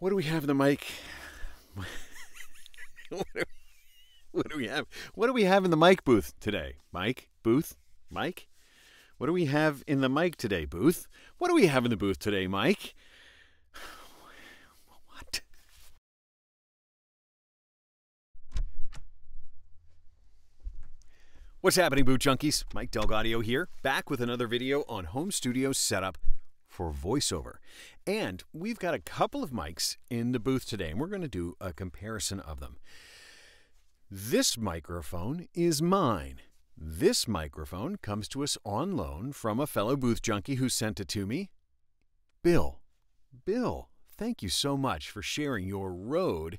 What do we have in the mic? What do we have? What do we have in the mic booth today? Mike? Booth? Mike? What do we have in the mic today, booth? What do we have in the booth today, Mike? What? What's happening, boot junkies? Mike Delgadio here, back with another video on home studio setup for voiceover. And we've got a couple of mics in the booth today, and we're going to do a comparison of them. This microphone is mine. This microphone comes to us on loan from a fellow booth junkie who sent it to me, Bill. Bill, thank you so much for sharing your Rode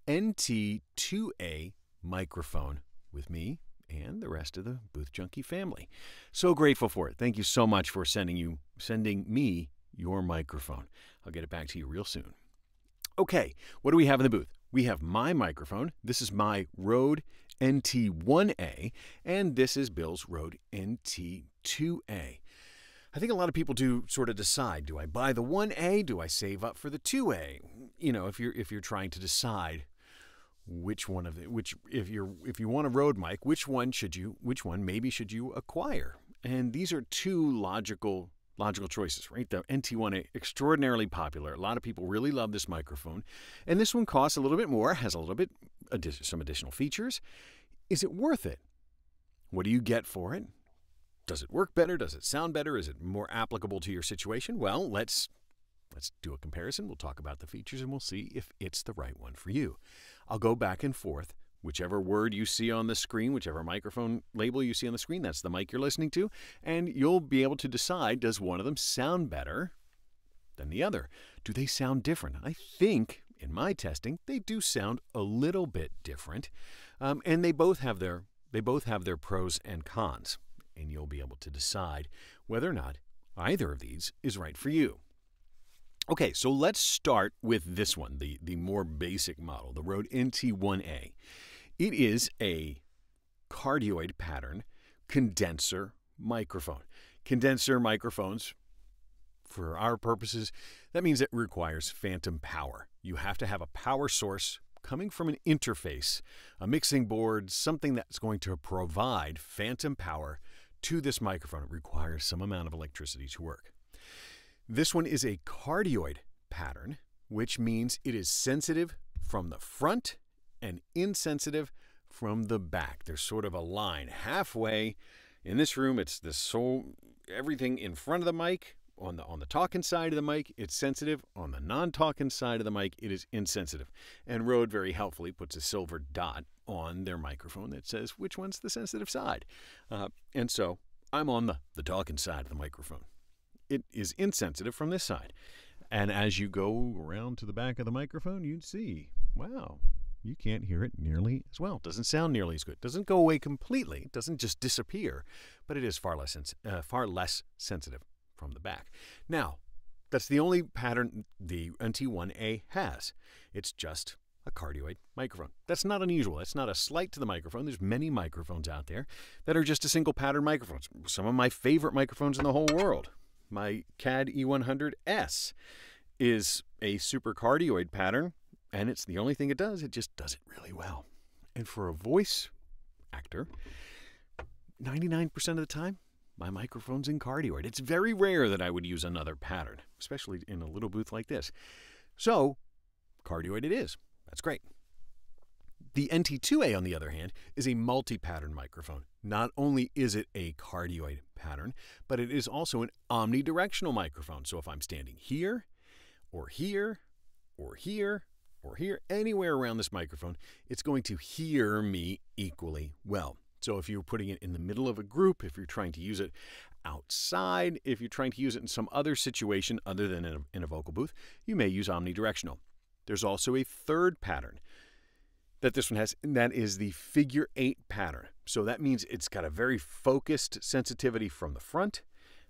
NT2a microphone with me and the rest of the booth junkie family. So grateful for it. Thank you so much for sending me your microphone. I'll get it back to you real soon. Okay, what do we have in the booth? We have my microphone. This is my Rode NT1a, and this is Bill's Rode NT2a. I think a lot of people do sort of decide, do I buy the 1A? Do I save up for the 2A? You know, if you're trying to decide which one of the, if you want a Rode mic, which one maybe should you acquire? And these are two logical choices, right? The NT1a, extraordinarily popular. A lot of people really love this microphone. And this one costs a little bit more, has a little bit, some additional features. Is it worth it? What do you get for it? Does it work better? Does it sound better? Is it more applicable to your situation? Well, let's do a comparison. We'll talk about the features and we'll see if it's the right one for you. I'll go back and forth. Whichever word you see on the screen, whichever microphone label you see on the screen, that's the mic you're listening to, and you'll be able to decide, does one of them sound better than the other? Do they sound different? I think, in my testing, they do sound a little bit different, and they both have their pros and cons, and you'll be able to decide whether or not either of these is right for you. Okay, so let's start with this one, the more basic model, the Rode NT1a. It is a cardioid pattern condenser microphone. Condenser microphones, for our purposes, that means it requires phantom power. You have to have a power source coming from an interface, a mixing board, something that's going to provide phantom power to this microphone. It requires some amount of electricity to work. This one is a cardioid pattern, which means it is sensitive from the front and insensitive from the back. There's sort of a line halfway. In this room, it's everything in front of the mic, on the talking side of the mic, it's sensitive. On the non-talking side of the mic, it is insensitive. And Rode very helpfully puts a silver dot on their microphone that says which one's the sensitive side. And so I'm on the talking side of the microphone. It is insensitive from this side. And as you go around to the back of the microphone, you'd see, wow, you can't hear it nearly as well. It doesn't sound nearly as good. It doesn't go away completely. It doesn't just disappear, but it is far less sensitive from the back. Now, that's the only pattern the NT1a has. It's just a cardioid microphone. That's not unusual. That's not a slight to the microphone. There's many microphones out there that are just a single pattern microphones. Some of my favorite microphones in the whole world. My CAD e100s is a super cardioid pattern, and it's the only thing it does. It just does it really well. And for a voice actor, 99% of the time, my microphone's in cardioid. It's very rare that I would use another pattern, especially in a little booth like this. So, cardioid it is. That's great. The NT2a, on the other hand, is a multi-pattern microphone. Not only is it a cardioid pattern, but it is also an omnidirectional microphone. So if I'm standing here, or here, or here, or here, anywhere around this microphone, it's going to hear me equally well. So if you're putting it in the middle of a group, if you're trying to use it outside, if you're trying to use it in some other situation other than in a vocal booth, you may use omnidirectional. There's also a third pattern that this one has, and that is the figure 8 pattern. So that means it's got a very focused sensitivity from the front,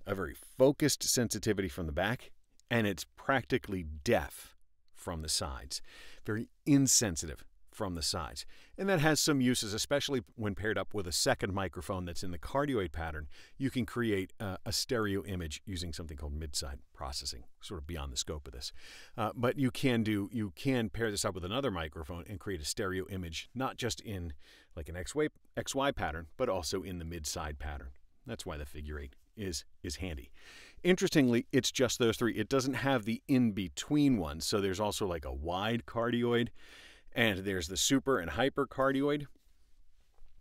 a very focused sensitivity from the back, and it's practically deaf from the sides. Very insensitive from the sides. And that has some uses, especially when paired up with a second microphone that's in the cardioid pattern. You can create a stereo image using something called mid-side processing, sort of beyond the scope of this. But you can pair this up with another microphone and create a stereo image, not just in like an XY pattern, but also in the mid-side pattern. That's why the figure 8 is handy. Interestingly, it's just those three. It doesn't have the in-between ones. So there's also like a wide cardioid, and there's the super and hyper cardioid.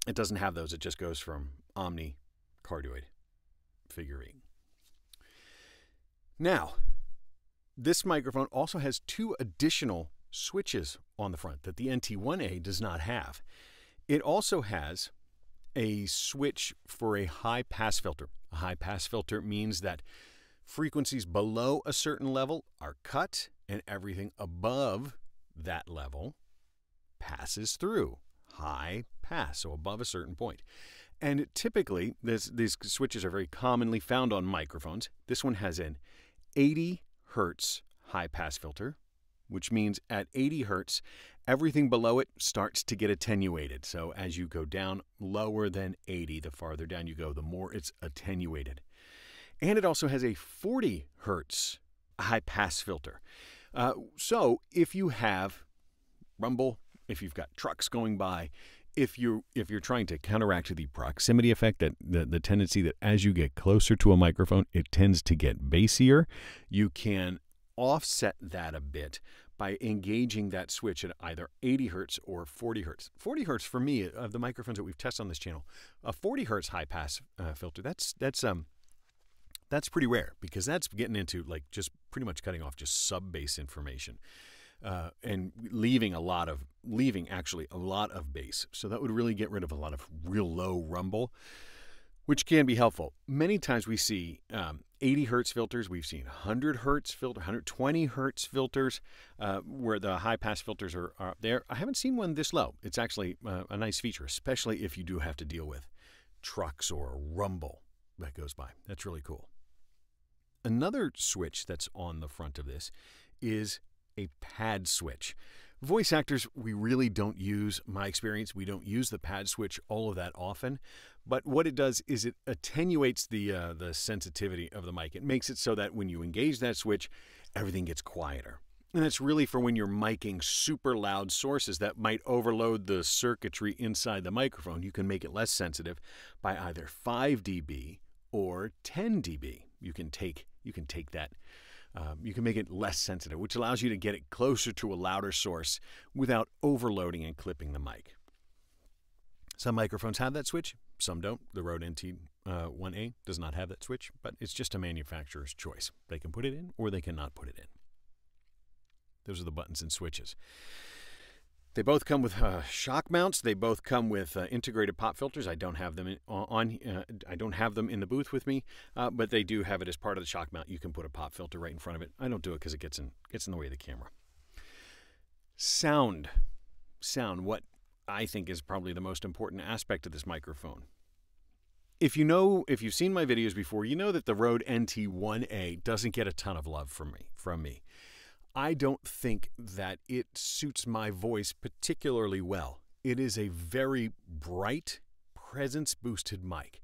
It doesn't have those. It just goes from omni, cardioid, figure 8. Now, this microphone also has 2 additional switches on the front that the NT1a does not have. It also has a switch for a high-pass filter. A high-pass filter means that frequencies below a certain level are cut, and everything above that level passes through. High pass, so above a certain point. And typically, these switches are very commonly found on microphones. This one has an 80 hertz high-pass filter, which means at 80 hertz, everything below it starts to get attenuated. So as you go down lower than 80, the farther down you go, the more it's attenuated. And it also has a 40 hertz high-pass filter. So if you have rumble, if you've got trucks going by, if you're trying to counteract the proximity effect, that the tendency that as you get closer to a microphone, it tends to get bassier, you can offset that a bit by engaging that switch at either 80 hertz or 40 hertz. 40 hertz for me, of the microphones that we've tested on this channel, a 40 hertz high pass filter, that's pretty rare, because that's getting into like just pretty much cutting off just sub bass information and leaving actually a lot of bass. So that would really get rid of a lot of real low rumble, which can be helpful. Many times we see 80 hertz filters. We've seen 100 hertz filter, 120 hertz filters, where the high pass filters are up there. I haven't seen one this low. It's actually a nice feature, especially if you do have to deal with trucks or rumble that goes by. That's really cool. Another switch that's on the front of this is a pad switch. Voice actors, we really don't use, my experience, we don't use the pad switch all of that often. But what it does is it attenuates the sensitivity of the mic. It makes it so that when you engage that switch, everything gets quieter. And that's really for when you're miking super loud sources that might overload the circuitry inside the microphone. You can make it less sensitive by either 5 dB or 10 dB. You can take that. You can make it less sensitive, which allows you to get it closer to a louder source without overloading and clipping the mic. Some microphones have that switch, some don't. The Rode NT1a does not have that switch, but it's just a manufacturer's choice. They can put it in or they cannot put it in. Those are the buttons and switches. They both come with shock mounts. They both come with integrated pop filters. I don't have them I don't have them in the booth with me, but they do have it as part of the shock mount. You can put a pop filter right in front of it. I don't do it because it gets in the way of the camera. Sound. What I think is probably the most important aspect of this microphone. If you've seen my videos before, you know that the Rode NT1a doesn't get a ton of love from me. I don't think that it suits my voice particularly well. It is a very bright, presence-boosted mic.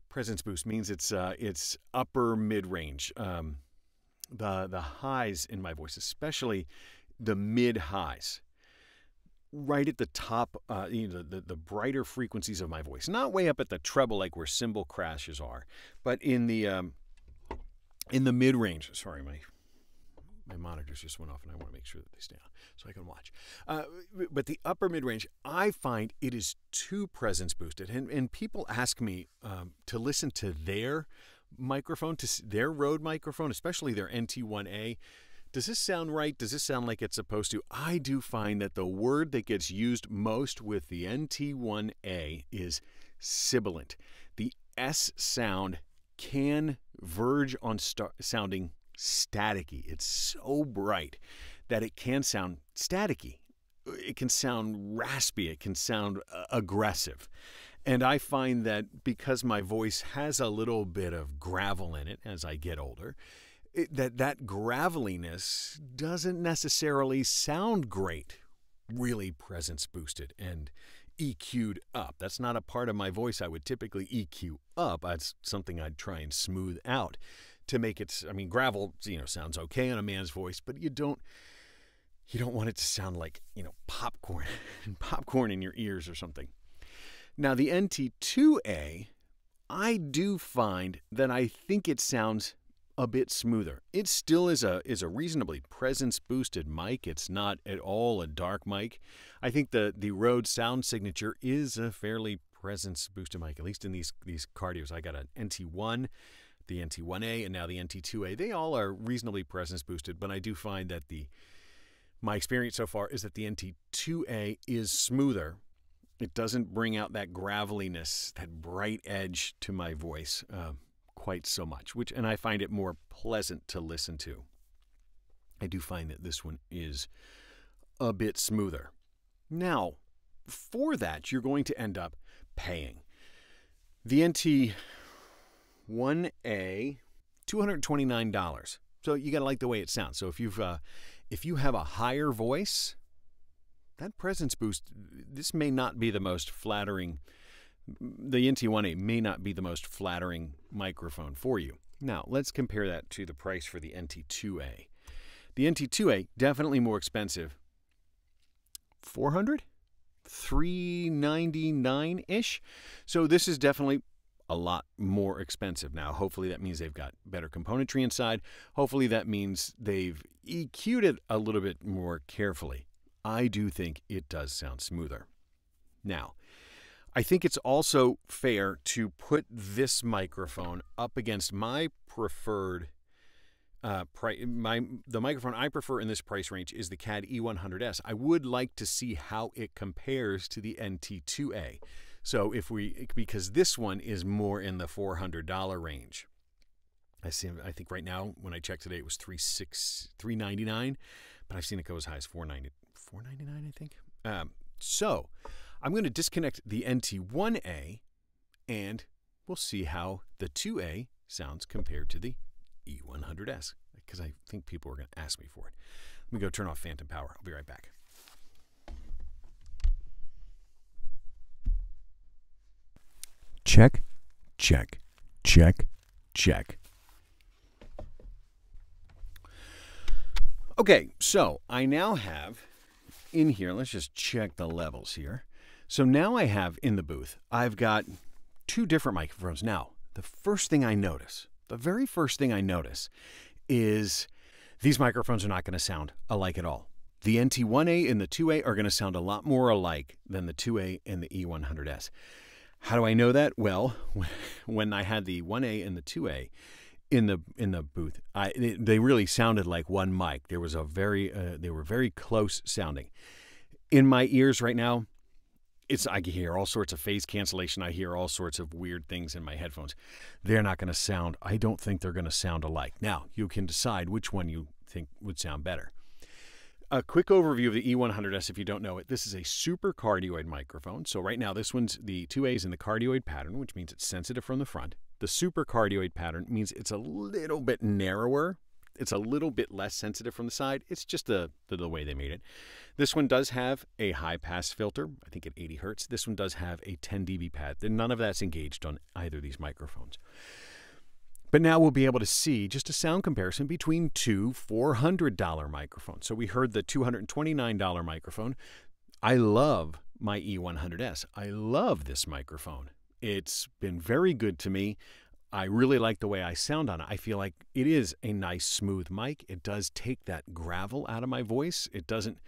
Presence boost means it's upper mid-range. The highs in my voice, especially the mid-highs, right at the top, the brighter frequencies of my voice. Not way up at the treble like where cymbal crashes are, but in the mid-range. Sorry, my monitors just went off, and I want to make sure that they stay on so I can watch. But the upper mid-range, I find it is too presence boosted. And people ask me to listen to their microphone, to their Rode microphone, especially their NT1a. Does this sound right? Does this sound like it's supposed to? I do find that the word that gets used most with the NT1a is sibilant. The S sound can verge on sounding staticky. It's so bright that it can sound staticky. It can sound raspy. It can sound aggressive. And I find that because my voice has a little bit of gravel in it as I get older, that graveliness doesn't necessarily sound great really presence boosted and EQ'd up. That's not a part of my voice I would typically EQ up. That's something I'd try and smooth out to make it, I mean, gravel, sounds okay on a man's voice, but you don't want it to sound like, popcorn in your ears or something. Now, the NT2a, I do find that I think it sounds a bit smoother. It still is a reasonably presence-boosted mic. It's not at all a dark mic. I think the Rode sound signature is a fairly presence-boosted mic, at least in these cardios. I got an NT1, the NT1a, and now the NT2a. They all are reasonably presence-boosted, but I do find that my experience so far is that the NT2a is smoother. It doesn't bring out that graveliness, that bright edge to my voice quite so much, and I find it more pleasant to listen to. I do find that this one is a bit smoother. Now, for that, you're going to end up paying. The NT1a, $229. So you got to like the way it sounds. So if you have a higher voice, that presence boost, this may not be the most flattering. The NT1a may not be the most flattering microphone for you. Now, let's compare that to the price for the NT2a. The NT2a, definitely more expensive. $400? $399-ish? So this is definitely a lot more expensive. Now, hopefully that means they've got better componentry inside. Hopefully that means they've EQ'd it a little bit more carefully. I do think it does sound smoother. Now, I think it's also fair to put this microphone up against my preferred the microphone I prefer in this price range is the CAD e100s. I would like to see how it compares to the NT2a. So because this one is more in the $400 range. I think right now when I checked today it was $399, but I've seen it go as high as $499, I think. So I'm going to disconnect the NT1a and we'll see how the 2a sounds compared to the e100s, because I think people are going to ask me for it. Let me go turn off phantom power. I'll be right back. Check, check, check, check. Okay, so I now have in here, let's just check the levels here. So now I have in the booth, I've got two different microphones. Now, the very first thing I notice is these microphones are not going to sound alike at all. The NT1a and the 2a are going to sound a lot more alike than the 2a and the e100s. How do I know that? Well, when I had the 1a and the 2a in the booth, they really sounded like one mic. There was they were very close sounding. In my ears right now, I can hear all sorts of phase cancellation. I hear all sorts of weird things in my headphones. They're not going to sound, I don't think they're going to sound alike. Now, you can decide which one you think would sound better. A quick overview of the e100s if you don't know it. This is a super cardioid microphone. So right now, this one's the 2A is in the cardioid pattern, which means it's sensitive from the front. The super cardioid pattern means it's a little bit narrower. It's a little bit less sensitive from the side. It's just the way they made it. This one does have a high-pass filter, I think at 80 hertz. This one does have a 10 dB pad. None of that's engaged on either of these microphones. But now we'll be able to see just a sound comparison between two $400 microphones. So we heard the $229 microphone. I love my E100s. I love this microphone. It's been very good to me. I really like the way I sound on it. I feel like it is a nice, smooth mic. It does take that gravel out of my voice. It doesn't,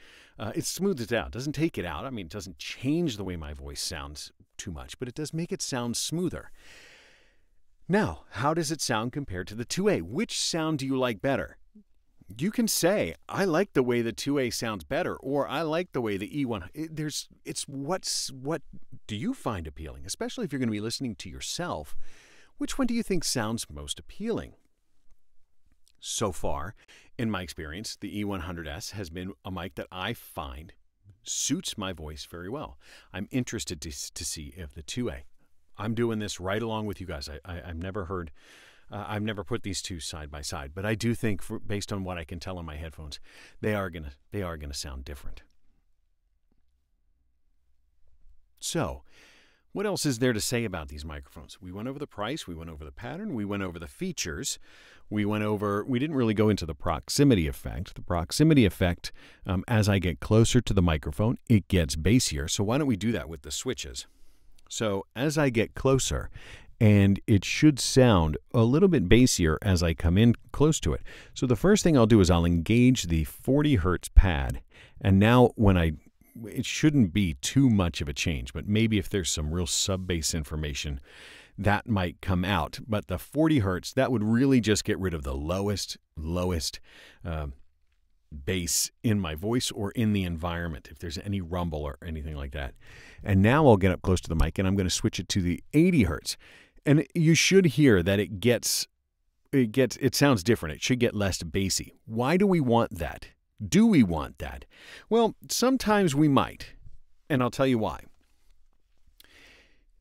it smooths it out. It doesn't take it out. I mean, it doesn't change the way my voice sounds too much, but it does make it sound smoother. Now, how does it sound compared to the 2A? Which sound do you like better? You can say, I like the way the 2A sounds better, or I like the way the E1, what do you find appealing? Especially if you're going to be listening to yourself, which one do you think sounds most appealing? So far, in my experience, the E100s has been a mic that I find suits my voice very well. I'm interested to see if the 2A, I'm doing this right along with you guys. I've never heard, I've never put these two side by side, but I do think, based on what I can tell on my headphones, they are gonna sound different. So, what else is there to say about these microphones? We went over the price, we went over the pattern, we went over the features, we didn't really go into the proximity effect. The proximity effect, as I get closer to the microphone, it gets bassier. So why don't we do that with the switches? So as I get closer, and it should sound a little bit bassier as I come in close to it. So the first thing I'll do is I'll engage the 40 hertz pad, and now it shouldn't be too much of a change, but maybe if there's some real sub-bass information, that might come out. But the 40 hertz, that would really just get rid of the lowest bass in my voice or in the environment, if there's any rumble or anything like that. And now I'll get up close to the mic, and I'm going to switch it to the 80 hertz. And you should hear that it sounds different. It should get less bassy. Why do we want that? Do we want that? Well, sometimes we might, and I'll tell you why.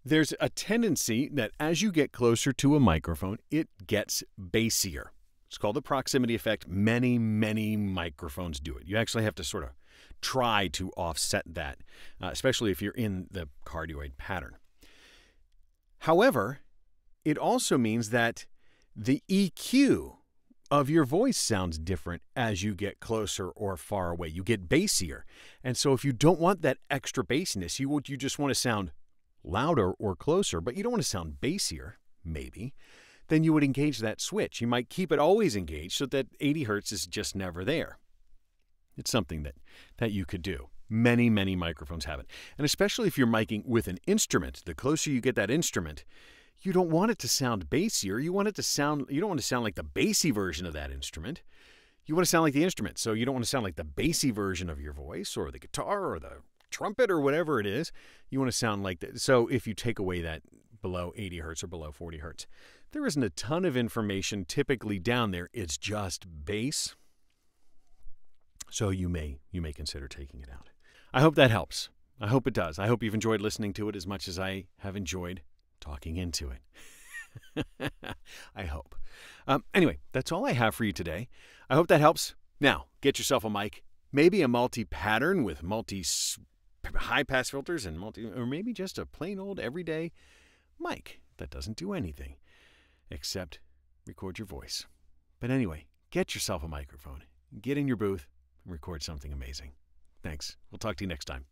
There's a tendency that as you get closer to a microphone, it gets bassier. It's called the proximity effect. Many, many microphones do it. You actually have to sort of try to offset that, especially if you're in the cardioid pattern. However, it also means that the EQ of your voice sounds different as you get closer or far away. You get bassier. And so if you don't want that extra bassiness, you just want to sound louder or closer, but you don't want to sound bassier, maybe, then you would engage that switch. You might keep it always engaged so that 80 hertz is just never there. It's something that you could do. Many, many microphones have it. And especially if you're miking with an instrument, the closer you get that instrument, you don't want it to sound bassier. You don't want to sound like the bassy version of that instrument. You want to sound like the instrument. So you don't want to sound like the bassy version of your voice or the guitar or the trumpet or whatever it is. You want to sound like that. So if you take away that below 80 hertz or below 40 hertz, there isn't a ton of information typically down there. It's just bass. So you may consider taking it out. I hope that helps. I hope it does. I hope you've enjoyed listening to it as much as I have enjoyed talking into it. I hope. Anyway, that's all I have for you today. I hope that helps. Now, get yourself a mic, maybe a multi-pattern with multi-high-pass filters and or maybe just a plain old everyday mic that doesn't do anything except record your voice. But anyway, get yourself a microphone, get in your booth, and record something amazing. Thanks. We'll talk to you next time.